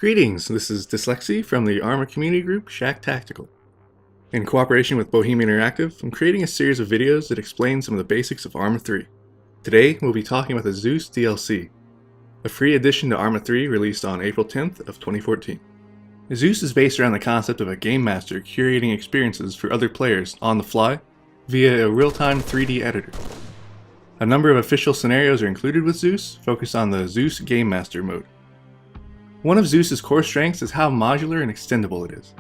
Greetings, this is Dyslexy from the Arma community group Shack Tactical. In cooperation with Bohemia Interative, I'm creating a series of videos that explain some of the basics of Arma 3. Today, we'll be talking about the Zeus DLC, a free addition to Arma 3 released on April 10th of 2014. Zeus is based around the concept of a game master curating experiences for other players on the fly via a real-time 3D editor. A number of official scenarios are included with Zeus, focused on the Zeus Game Master mode. One of Zeus's core strengths is how modular and extendable it is.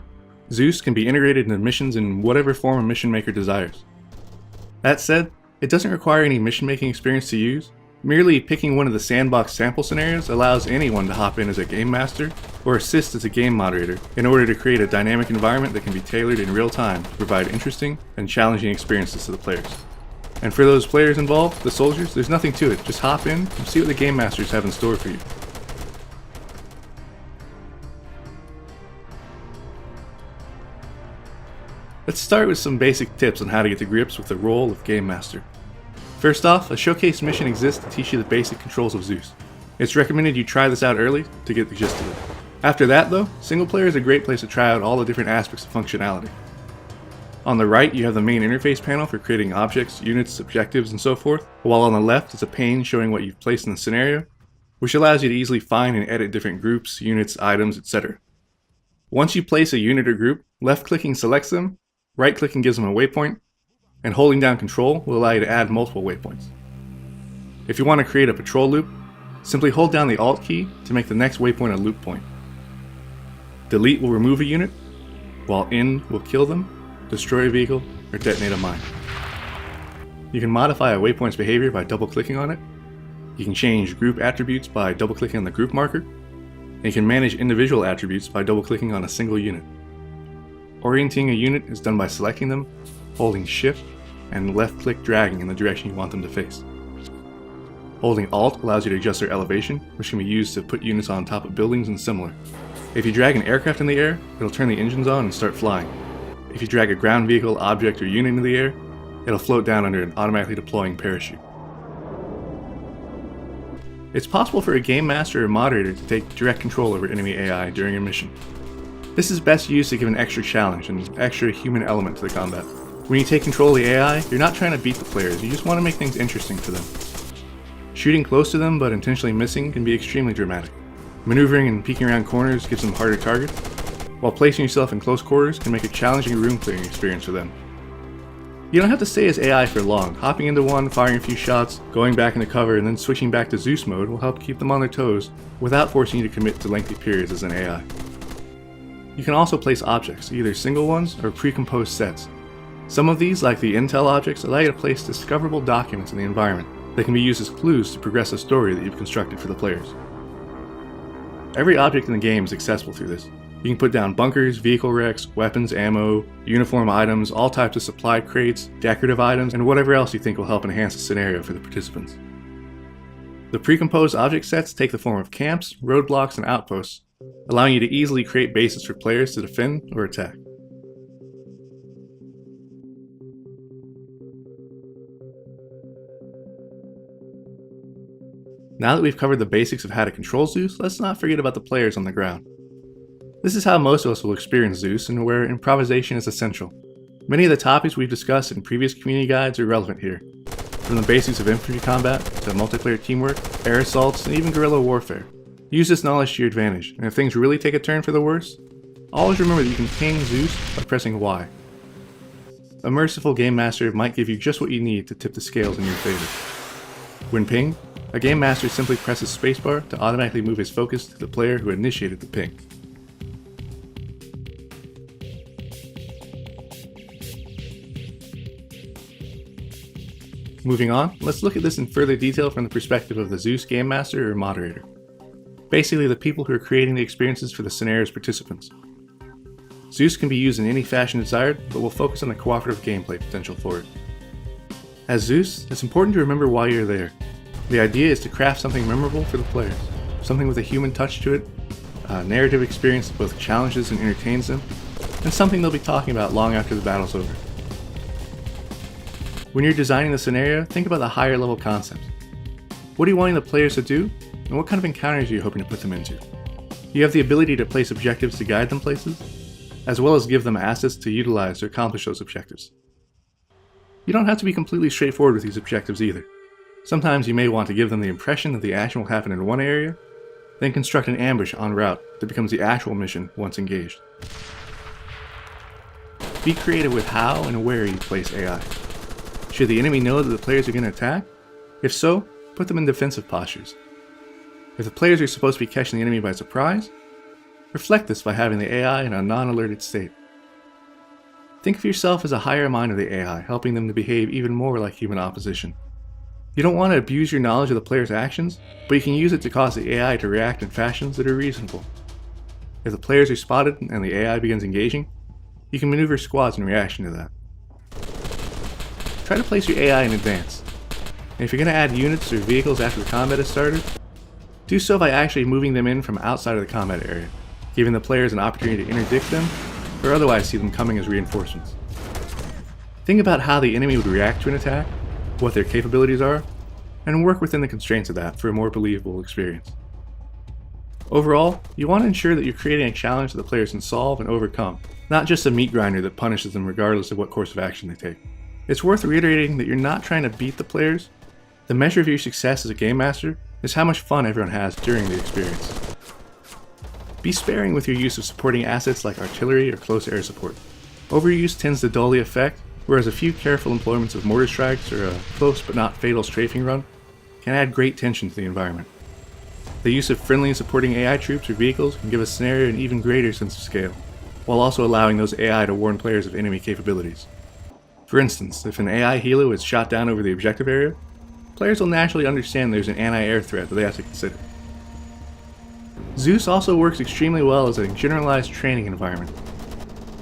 Zeus can be integrated into missions in whatever form a mission maker desires. That said, it doesn't require any mission making experience to use. Merely picking one of the sandbox sample scenarios allows anyone to hop in as a game master or assist as a game moderator in order to create a dynamic environment that can be tailored in real time to provide interesting and challenging experiences to the players. And for those players involved, the soldiers, there's nothing to it. Just hop in and see what the game masters have in store for you. Let's start with some basic tips on how to get to grips with the role of Game Master. First off, a showcase mission exists to teach you the basic controls of Zeus. It's recommended you try this out early to get the gist of it. After that though, single player is a great place to try out all the different aspects of functionality. On the right, you have the main interface panel for creating objects, units, objectives, and so forth, while on the left is a pane showing what you've placed in the scenario, which allows you to easily find and edit different groups, units, items, etc. Once you place a unit or group, left-clicking selects them, right-clicking gives them a waypoint, and holding down Control will allow you to add multiple waypoints. If you want to create a patrol loop, simply hold down the Alt key to make the next waypoint a loop point. Delete will remove a unit, while In will kill them, destroy a vehicle, or detonate a mine. You can modify a waypoint's behavior by double-clicking on it. You can change group attributes by double-clicking on the group marker, and you can manage individual attributes by double-clicking on a single unit. Orienting a unit is done by selecting them, holding Shift, and left-click dragging in the direction you want them to face. Holding Alt allows you to adjust their elevation, which can be used to put units on top of buildings and similar. If you drag an aircraft in the air, it'll turn the engines on and start flying. If you drag a ground vehicle, object, or unit into the air, it'll float down under an automatically deploying parachute. It's possible for a game master or moderator to take direct control over enemy AI during a mission. This is best used to give an extra challenge and an extra human element to the combat. When you take control of the AI, you're not trying to beat the players, you just want to make things interesting for them. Shooting close to them but intentionally missing can be extremely dramatic. Maneuvering and peeking around corners gives them harder targets, while placing yourself in close quarters can make a challenging room clearing experience for them. You don't have to stay as AI for long. Hopping into one, firing a few shots, going back into cover, and then switching back to Zeus mode will help keep them on their toes without forcing you to commit to lengthy periods as an AI. You can also place objects, either single ones or pre-composed sets. Some of these, like the Intel objects, allow you to place discoverable documents in the environment that can be used as clues to progress a story that you've constructed for the players. Every object in the game is accessible through this. You can put down bunkers, vehicle wrecks, weapons, ammo, uniform items, all types of supply crates, decorative items, and whatever else you think will help enhance the scenario for the participants. The pre-composed object sets take the form of camps, roadblocks, and outposts, allowing you to easily create bases for players to defend or attack. Now that we've covered the basics of how to control Zeus, let's not forget about the players on the ground. This is how most of us will experience Zeus, and where improvisation is essential. Many of the topics we've discussed in previous community guides are relevant here, from the basics of infantry combat to multiplayer teamwork, air assaults, and even guerrilla warfare. Use this knowledge to your advantage, and if things really take a turn for the worse, always remember that you can ping Zeus by pressing Y. A merciful game master might give you just what you need to tip the scales in your favor. When pinged, a game master simply presses spacebar to automatically move his focus to the player who initiated the ping. Moving on, let's look at this in further detail from the perspective of the Zeus Game Master or Moderator. Basically the people who are creating the experiences for the scenario's participants. Zeus can be used in any fashion desired, but we'll focus on the cooperative gameplay potential for it. As Zeus, it's important to remember why you're there. The idea is to craft something memorable for the players, something with a human touch to it, a narrative experience that both challenges and entertains them, and something they'll be talking about long after the battle's over. When you're designing the scenario, think about the higher level concepts. What are you wanting the players to do, and what kind of encounters are you hoping to put them into? You have the ability to place objectives to guide them places, as well as give them assets to utilize to accomplish those objectives. You don't have to be completely straightforward with these objectives either. Sometimes you may want to give them the impression that the action will happen in one area, then construct an ambush en route that becomes the actual mission once engaged. Be creative with how and where you place AI. Should the enemy know that the players are going to attack? If so, put them in defensive postures. If the players are supposed to be catching the enemy by surprise, reflect this by having the AI in a non-alerted state. Think of yourself as a higher mind of the AI, helping them to behave even more like human opposition. You don't want to abuse your knowledge of the player's actions, but you can use it to cause the AI to react in fashions that are reasonable. If the players are spotted and the AI begins engaging, you can maneuver squads in reaction to that. Try to place your AI in advance. And if you're going to add units or vehicles after the combat has started, do so by actually moving them in from outside of the combat area, giving the players an opportunity to interdict them, or otherwise see them coming as reinforcements. Think about how the enemy would react to an attack, what their capabilities are, and work within the constraints of that for a more believable experience. Overall, you want to ensure that you're creating a challenge that the players can solve and overcome, not just a meat grinder that punishes them regardless of what course of action they take. It's worth reiterating that you're not trying to beat the players. The measure of your success as a game master is how much fun everyone has during the experience. Be sparing with your use of supporting assets like artillery or close air support. Overuse tends to dull the effect, whereas a few careful employments of mortar strikes or a close but not fatal strafing run can add great tension to the environment. The use of friendly and supporting AI troops or vehicles can give a scenario an even greater sense of scale, while also allowing those AI to warn players of enemy capabilities. For instance, if an AI helo is shot down over the objective area, players will naturally understand there's an anti-air threat that they have to consider. Zeus also works extremely well as a generalized training environment.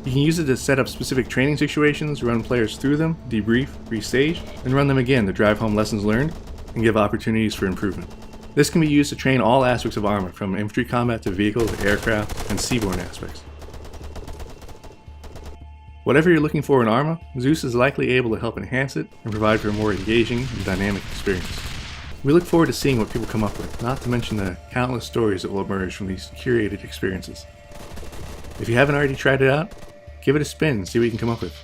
You can use it to set up specific training situations, run players through them, debrief, restage, and run them again to drive home lessons learned and give opportunities for improvement. This can be used to train all aspects of Arma, from infantry combat to vehicle to aircraft and seaborne aspects. Whatever you're looking for in Arma, Zeus is likely able to help enhance it and provide for a more engaging and dynamic experience. We look forward to seeing what people come up with, not to mention the countless stories that will emerge from these curated experiences. If you haven't already tried it out, give it a spin and see what you can come up with.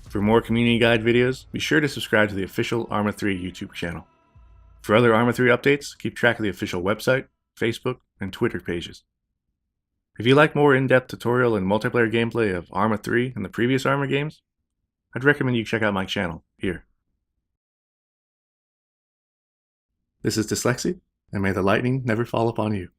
For more community guide videos, be sure to subscribe to the official Arma 3 YouTube channel. For other Arma 3 updates, keep track of the official website, Facebook, and Twitter pages. If you like more in-depth tutorial and multiplayer gameplay of Arma 3 and the previous Arma games, I'd recommend you check out my channel here. This is Dyslexy, and may the lightning never fall upon you.